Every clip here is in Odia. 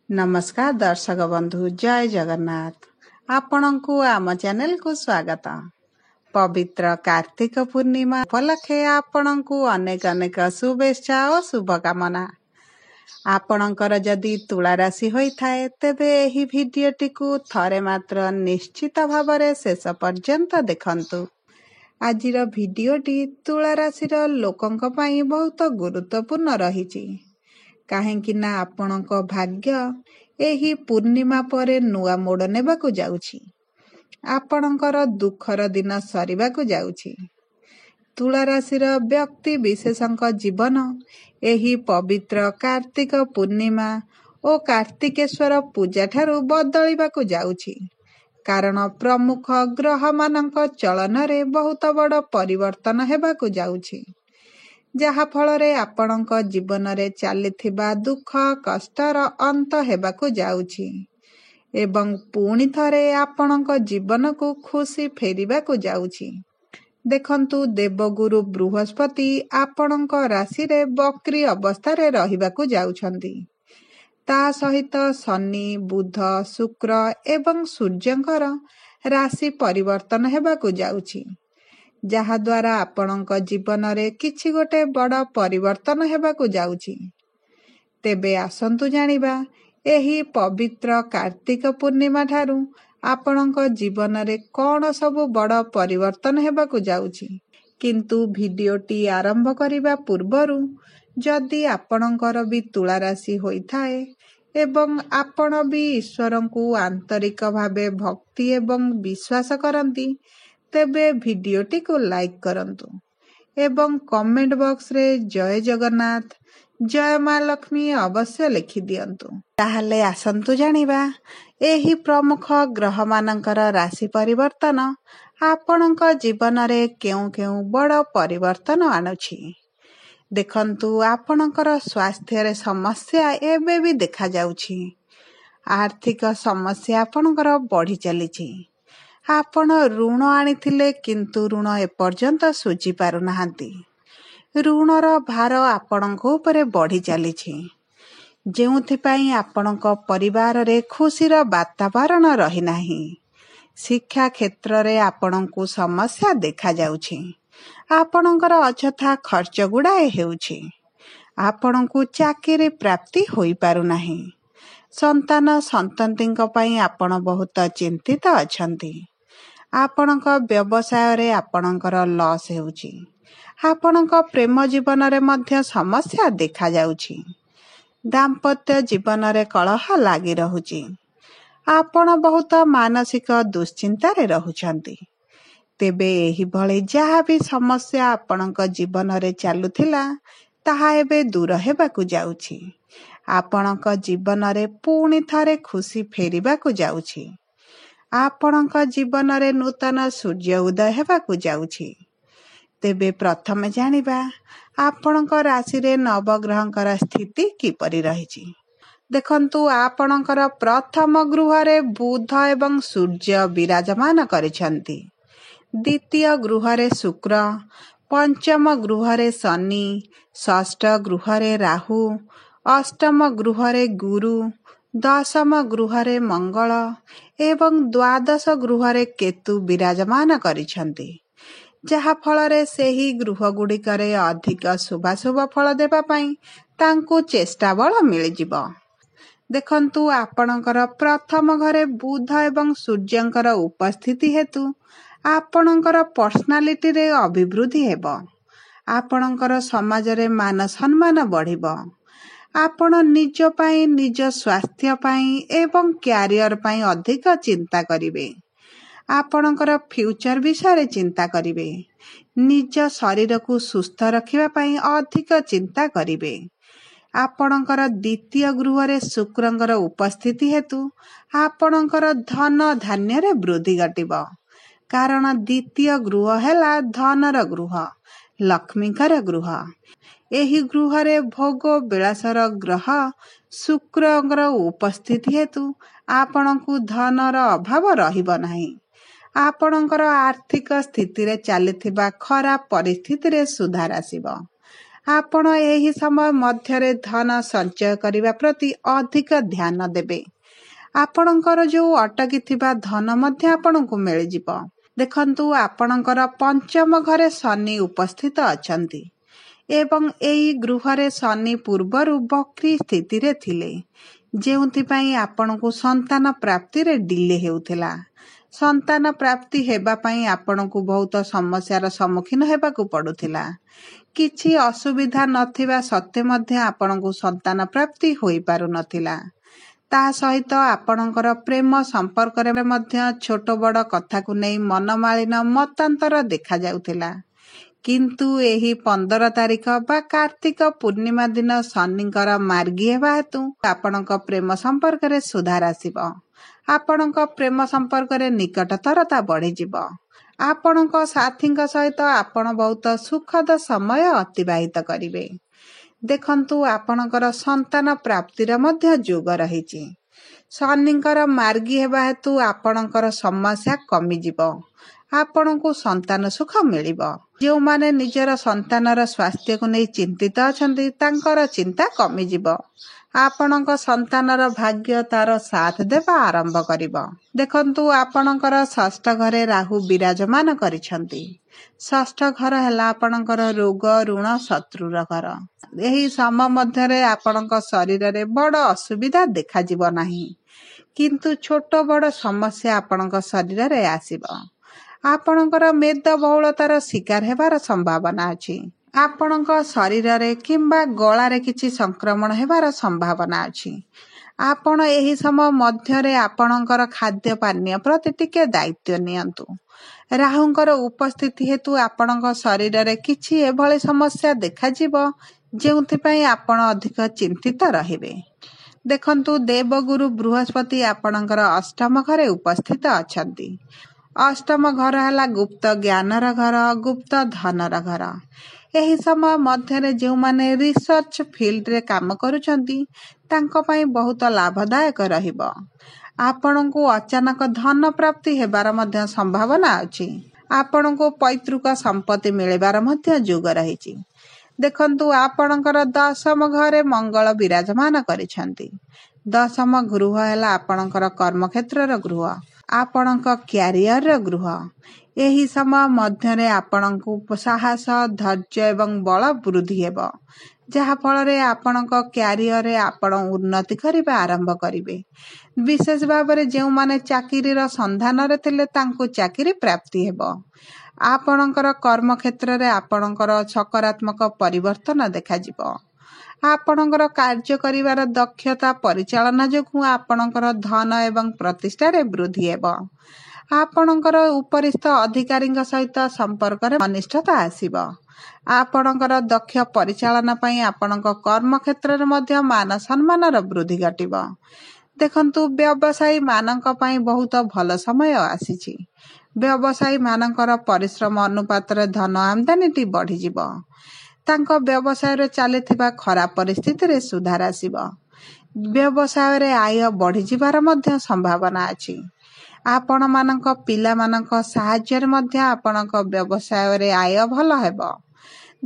नमस्कार दर्शक बंधु जय जगन्नाथ आपणको आम चैनल को स्वागत। पवित्र कार्तिक पूर्णिमा उपलक्षे आपणको अनेक अनेक शुभेच्छा और शुभकामना। आपणकर जदि तुला राशि होइथाए तेबे एही भिडियोटी को थरे मात्र निश्चित भावरे शेष पर्यंत देखंतु। आजिर भिडियोटी तुला राशिर लोकंक पई बहुत गुरुत्वपूर्ण रहिछि। काहेकि ना आपणक भाग्य एही पूर्णिमा परे नुआ मोड़ नेबाकू जाउछि। आपणकर दुखर दिन सरिबाकू जाउछि। तुला राशिर व्यक्ति विशेषंक जीवन एही पवित्र कार्तिक पूर्णिमा और कार्तिकेश्वर पूजा ठारू बदलिबाकू जाउछि। कारण प्रमुख ग्रह मानक चलन रे बहुत बड़ परिवर्तन हेबाकू जाउछि। जहा फलरे आपणक जीवन रे चलिथिबा दुख कष्टर अंत हेबाकू जाउछि एवं पुणी थरे आपणक जीवन को खुशी फेरिबाकू जाउछि। देखंतु देवगुरु बृहस्पति आपणक राशि रे बक्री अवस्था रे रहिबाकू जाउछंती। ता सहित शनि बुध शुक्र एवं सूर्यंकर राशि परिवर्तन हेबाकू जाउछि। जहा द्वारा आपणक जीवन रे किछि गोटे बड़ परिवर्तन हेबाकू जाउछि। तेबे आसंतु जानिबा एही पवित्र कार्तिक पूर्णिमा ठारू आपणक जीवन रे कोन सब बड़ परिवर्तन हेबाकू जाउछि। किंतु भिडियोटी आरंभ करिबा पूर्वरु जदि आपणकर भी तुला राशि होइथाए एवं आपण भी ईश्वरंकु आंतरिक भावे भक्ति एवं विश्वास करंती तेबे भिडियोटी को लाइक करंतु एवं कमेंट बॉक्स रे जय जगन्नाथ जय मां लक्ष्मी अवश्य लिखि दियंतु। ताहले आसंतु जानिबा एही प्रमुख ग्रह मानकर राशि परिवर्तन आपणक जीवन रे केउ केउ बड़ परिवर्तन आनुछि। देखंतु आपणकर स्वास्थ्य रे समस्या एबे भी देखा जाउछि। आर्थिक समस्या आपणकर बढ़ी चलिछि। आपण ऋण आनिथिले किंतु ऋण एपर्यंत सुझी पारु नाहंती। ऋणर भार आपणक उपरे बढ़ी चलिछि। जेउथिपाई आपणक परिवार रे खुशीर वातावरण रही नाही। शिक्षा क्षेत्र रे आपणकु समस्या देखा जाउछि। आपणकर अଯଥା खर्च गुड़ाए हेउछि। आपणकु चाकरी प्राप्ति होई पारु नाही। संतान संततिंक पई आपण बहुत चिंतित अछंती। आपणक व्यवसाय रे आपणकर लॉस हेउछि। आपणक प्रेम जीवन रे मध्य समस्या देखा जाउछि। दाम्पत्य जीवन रे कलह लागि रहुछि। आपण बहुत मानसिक दुश्चिंता रे रहुछंती। तेबे एही भले जहा भी समस्या आपणक जीवन रे चालुथिला ताहा एबे दूर हेबाकू जाउछि। आपणक जीवन रे पुणी थरे खुशी फेरिबाकू जाउछि। आपणक जीवन रे नूतन सूर्य उदय हेबाकू जाउछि। तेबे प्रथमे जानिबा आपणक राशि रे नवग्रहंकर स्थिति किपरि रहिछि। देखंतु आपणकर प्रथम गृह रे बुध एवं सूर्य विराजमान करिसंती। द्वितीय गृह रे शुक्र, पंचम गृह रे शनि, षष्ठ गृह रे राहु, अष्टम गृह रे गुरु, दशम गृह रे मंगल एवं द्वादश गृह रे केतु विराजमान करिसंती। जहा फल रे सेही गृह गुड़िकरे अधिक शुभाशुभ फल देबा पई तांको चेष्टा बल मिल जिवो। देखंतु आपणकर प्रथम घरे बुध एवं सूर्यंकर उपस्थिति हेतु आपणकर पर्सनालिटी रे अभिवृद्धि हेबो। आपणकर समाज रे मान सम्मान बढ़िबो। आपण निज पई निज स्वास्थ्य पई एवं कैरियर पई अधिक चिंता करिवे। आपणकर फ्यूचर विषय चिंता करिवे। निज शरीर को सुस्थ रखिबा पई अधिक चिंता करिवे। आपणकर द्वितीय गृह रे शुक्रंकर उपस्थिति हेतु आपणकर धन धान्य रे वृद्धि घटिबो। कारण द्वितीय गृह हेला धनर गृह, लक्ष्मीकर गृह। एही गृह रे भोग विलासर ग्रह शुक्रंकर उपस्थिति हेतु आपणकु धनर अभाव रहिबो नाही। आपणकर आर्थिक स्थिति रे चलिथिबा खराब परिस्थिति रे सुधार आसीबो। ଆପଣ ଏହି ସମୟ ମଧ୍ୟରେ ଧନ ସଞ୍ଚୟ କରିବା ପ୍ରତି ଅଧିକ ଧ୍ୟାନ ଦେବେ। ଆପଣଙ୍କର ଯେଉଁ ଅଟକିଥିବା ଧନ ମଧ୍ୟ ଆପଣଙ୍କୁ ମିଳିଯିବ। ଦେଖନ୍ତୁ, ଆପଣଙ୍କର ପଞ୍ଚମ ଘରେ ଶନି ଉପସ୍ଥିତ ଅଛନ୍ତି ଏବଂ ଏହି ଗୃହରେ ଶନି ପୂର୍ବରୁ ବକ୍ରି ସ୍ଥିତିରେ ଥିଲେ, ଯେଉଁଥିପାଇଁ ଆପଣଙ୍କୁ ସନ୍ତାନ ପ୍ରାପ୍ତିରେ ଡିଲେ ହେଉଥିଲା। ସନ୍ତାନ ପ୍ରାପ୍ତି ହେବା ପାଇଁ ଆପଣଙ୍କୁ ବହୁତ ସମସ୍ୟାର ସମ୍ମୁଖୀନ ହେବାକୁ ପଡୁଥିଲା। କିଛି ଅସୁବିଧା ନଥିବା ସତ୍ତ୍ୱେ ମଧ୍ୟ ଆପଣଙ୍କୁ ସନ୍ତାନ ପ୍ରାପ୍ତି ହୋଇପାରୁନଥିଲା। ତା ସହିତ ଆପଣଙ୍କର ପ୍ରେମ ସମ୍ପର୍କରେ ମଧ୍ୟ ଛୋଟ ବଡ଼ କଥାକୁ ନେଇ ମନମାଳିନ ମତାନ୍ତର ଦେଖାଯାଉଥିଲା। କିନ୍ତୁ ଏହି 15 ତାରିଖ ବା କାର୍ତ୍ତିକ ପୂର୍ଣ୍ଣିମା ଦିନ ଶନିଙ୍କର ମାର୍ଗୀ ହେବା ହେତୁ ଆପଣଙ୍କ ପ୍ରେମ ସମ୍ପର୍କରେ ସୁଧାର ଆସିବ। ଆପଣଙ୍କ ପ୍ରେମ ସମ୍ପର୍କରେ ନିକଟତରତା ବଢ଼ିଯିବ। ଆପଣଙ୍କ ସାଥୀଙ୍କ ସହିତ ଆପଣ ବହୁତ ସୁଖଦ ସମୟ ଅତିବାହିତ କରିବେ। ଦେଖନ୍ତୁ, ଆପଣଙ୍କର ସନ୍ତାନ ପ୍ରାପ୍ତିର ମଧ୍ୟ ଯୋଗ ରହିଛି। ଶନିଙ୍କର ମାର୍ଗୀ ହେବା ହେତୁ ଆପଣଙ୍କର ସମସ୍ୟା କମିଯିବ। ଆପଣଙ୍କୁ ସନ୍ତାନ ସୁଖ ମିଳିବ। ଯେଉଁମାନେ ନିଜର ସନ୍ତାନର ସ୍ୱାସ୍ଥ୍ୟକୁ ନେଇ ଚିନ୍ତିତ ଅଛନ୍ତି, ତାଙ୍କର ଚିନ୍ତା କମିଯିବ। ଆପଣଙ୍କ ସନ୍ତାନର ଭାଗ୍ୟ ତାର ସାଥ ଦେବା ଆରମ୍ଭ କରିବ। ଦେଖନ୍ତୁ, ଆପଣଙ୍କର ଷଷ୍ଠ ଘରେ ରାହୁ ବିରାଜମାନ କରିଛନ୍ତି। ଷଷ୍ଠ ଘର ହେଲା ଆପଣଙ୍କର ରୋଗ, ଋଣ, ଶତ୍ରୁର ଘର। ଏହି ସମୟ ମଧ୍ୟରେ ଆପଣଙ୍କ ଶରୀରରେ ବଡ଼ ଅସୁବିଧା ଦେଖାଯିବ ନାହିଁ, କିନ୍ତୁ ଛୋଟ ବଡ଼ ସମସ୍ୟା ଆପଣଙ୍କ ଶରୀରରେ ଆସିବ। ଆପଣଙ୍କର ମେଦବହୁଳତାର ଶିକାର ହେବାର ସମ୍ଭାବନା ଅଛି। ଆପଣଙ୍କ ଶରୀରରେ କିମ୍ବା ଗଳାରେ କିଛି ସଂକ୍ରମଣ ହେବାର ସମ୍ଭାବନା ଅଛି। ଆପଣ ଏହି ସମୟ ମଧ୍ୟରେ ଆପଣଙ୍କର ଖାଦ୍ୟ ପାନୀୟ ପ୍ରତି ଟିକେ ଦାୟିତ୍ୱ ନିଅନ୍ତୁ। ରାହୁଙ୍କର ଉପସ୍ଥିତି ହେତୁ ଆପଣଙ୍କ ଶରୀରରେ କିଛି ଏଭଳି ସମସ୍ୟା ଦେଖାଯିବ, ଯେଉଁଥିପାଇଁ ଆପଣ ଅଧିକ ଚିନ୍ତିତ ରହିବେ। ଦେଖନ୍ତୁ, ଦେବଗୁରୁ ବୃହସ୍ପତି ଆପଣଙ୍କର ଅଷ୍ଟମ ଘରେ ଉପସ୍ଥିତ ଅଛନ୍ତି। ଅଷ୍ଟମ ଘର ହେଲା ଗୁପ୍ତ ଜ୍ଞାନର ଘର, ଗୁପ୍ତ ଧନର ଘର। ଏହି ସମୟ ମଧ୍ୟରେ ଯେଉଁମାନେ ରିସର୍ଚ୍ଚ ଫିଲ୍ଡରେ କାମ କରୁଛନ୍ତି, ତାଙ୍କ ପାଇଁ ବହୁତ ଲାଭଦାୟକ ରହିବ। ଆପଣଙ୍କୁ ଅଚାନକ ଧନ ପ୍ରାପ୍ତି ହେବାର ମଧ୍ୟ ସମ୍ଭାବନା ଅଛି। ଆପଣଙ୍କୁ ପୈତୃକ ସମ୍ପତ୍ତି ମିଳିବାର ମଧ୍ୟ ଯୋଗ ରହିଛି। ଦେଖନ୍ତୁ, ଆପଣଙ୍କର ଦଶମ ଘରେ ମଙ୍ଗଳ ବିରାଜମାନ କରିଛନ୍ତି। ଦଶମ ଗୃହ ହେଲା ଆପଣଙ୍କର କର୍ମକ୍ଷେତ୍ରର ଗୃହ, ଆପଣଙ୍କ କ୍ୟାରିୟରର ଗୃହ। ଏହି ସମୟ ମଧ୍ୟରେ ଆପଣଙ୍କୁ ସାହସ, ଧୈର୍ଯ୍ୟ ଏବଂ ବଳ ବୃଦ୍ଧି ହେବ, ଯାହାଫଳରେ ଆପଣଙ୍କ କ୍ୟାରିୟରରେ ଆପଣ ଉନ୍ନତି କରିବା ଆରମ୍ଭ କରିବେ। ବିଶେଷ ଭାବରେ ଯେଉଁମାନେ ଚାକିରିର ସନ୍ଧାନରେ ଥିଲେ, ତାଙ୍କୁ ଚାକିରି ପ୍ରାପ୍ତି ହେବ। ଆପଣଙ୍କର କର୍ମକ୍ଷେତ୍ରରେ ଆପଣଙ୍କର ସକାରାତ୍ମକ ପରିବର୍ତ୍ତନ ଦେଖାଯିବ। ଆପଣଙ୍କର କାର୍ଯ୍ୟ କରିବାର ଦକ୍ଷତା ପରିଚାଳନା ଯୋଗୁଁ ଆପଣଙ୍କର ଧନ ଏବଂ ପ୍ରତିଷ୍ଠାରେ ବୃଦ୍ଧି ହେବ। ଆପଣଙ୍କର ଉପରିସ୍ଥ ଅଧିକାରୀଙ୍କ ସହିତ ସମ୍ପର୍କରେ ଅନିଷ୍ଟତା ଆସିବ। ଆପଣଙ୍କର ଦକ୍ଷ ପରିଚାଳନା ପାଇଁ ଆପଣଙ୍କ କର୍ମକ୍ଷେତ୍ରରେ ମଧ୍ୟ ମାନ ସମ୍ମାନର ବୃଦ୍ଧି ଘଟିବ। ଦେଖନ୍ତୁ, ବ୍ୟବସାୟୀ ମାନଙ୍କ ପାଇଁ ବହୁତ ଭଲ ସମୟ ଆସିଛି। ବ୍ୟବସାୟୀ ମାନଙ୍କର ପରିଶ୍ରମ ଅନୁପାତରେ ଧନ ଆମଦାନୀଟି ବଢ଼ିଯିବ। ତାଙ୍କ ବ୍ୟବସାୟରେ ଚାଲିଥିବା ଖରାପ ପରିସ୍ଥିତିରେ ସୁଧାର ଆସିବ। ବ୍ୟବସାୟରେ ଆୟ ବଢ଼ିଯିବାର ମଧ୍ୟ ସମ୍ଭାବନା ଅଛି। ଆପଣମାନଙ୍କ ପିଲାମାନଙ୍କ ସାହାଯ୍ୟରେ ମଧ୍ୟ ଆପଣଙ୍କ ବ୍ୟବସାୟରେ ଆୟ ଭଲ ହେବ।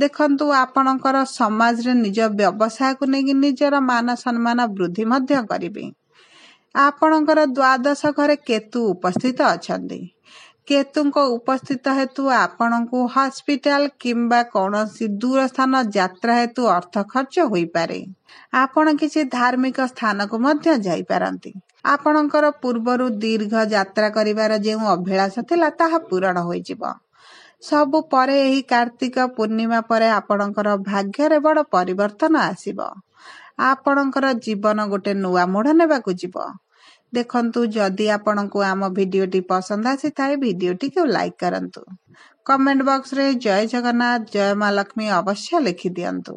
ଦେଖନ୍ତୁ, ଆପଣଙ୍କର ସମାଜରେ ନିଜ ବ୍ୟବସାୟକୁ ନେଇକି ନିଜର ମାନ ସମ୍ମାନ ବୃଦ୍ଧି ମଧ୍ୟ କରିବେ। ଆପଣଙ୍କର ଦ୍ୱାଦଶ ଘରେ କେତୁ ଉପସ୍ଥିତ ଅଛନ୍ତି। କେତୁଙ୍କ ଉପସ୍ଥିତ ହେତୁ ଆପଣଙ୍କୁ ହସ୍ପିଟାଲ କିମ୍ବା କୌଣସି ଦୂର ସ୍ଥାନ ଯାତ୍ରା ହେତୁ ଅର୍ଥ ଖର୍ଚ୍ଚ ହୋଇପାରେ। ଆପଣ କିଛି ଧାର୍ମିକ ସ୍ଥାନକୁ ମଧ୍ୟ ଯାଇପାରନ୍ତି। ଆପଣଙ୍କର ପୂର୍ବରୁ ଦୀର୍ଘ ଯାତ୍ରା କରିବାର ଯେଉଁ ଅଭିଳାଷ ଥିଲା, ତାହା ପୂରଣ ହୋଇଯିବ। ସବୁ ପରେ ଏହି କାର୍ତ୍ତିକ ପୂର୍ଣ୍ଣିମା ପରେ ଆପଣଙ୍କର ଭାଗ୍ୟରେ ବଡ଼ ପରିବର୍ତ୍ତନ ଆସିବ। ଆପଣଙ୍କର ଜୀବନ ଗୋଟେ ନୂଆ ମୋଡ଼ ନେବାକୁ ଯିବ। ଦେଖନ୍ତୁ, ଯଦି ଆପଣଙ୍କୁ ଆମ ଭିଡ଼ିଓଟି ପସନ୍ଦ ଆସିଥାଏ, ଭିଡ଼ିଓଟିକୁ ଲାଇକ୍ କରନ୍ତୁ। କମେଣ୍ଟ ବକ୍ସରେ ଜୟ ଜଗନ୍ନାଥ, ଜୟ ମା ଲକ୍ଷ୍ମୀ ଅବଶ୍ୟ ଲେଖିଦିଅନ୍ତୁ।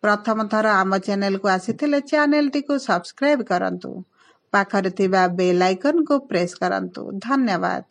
ପ୍ରଥମ ଥର ଆମ ଚ୍ୟାନେଲକୁ ଆସିଥିଲେ ଚ୍ୟାନେଲଟିକୁ ସବସ୍କ୍ରାଇବ୍ କରନ୍ତୁ। ପାଖରେ ଥିବା ବେଲ୍ ଆଇକନକୁ ପ୍ରେସ୍ କରନ୍ତୁ। ଧନ୍ୟବାଦ।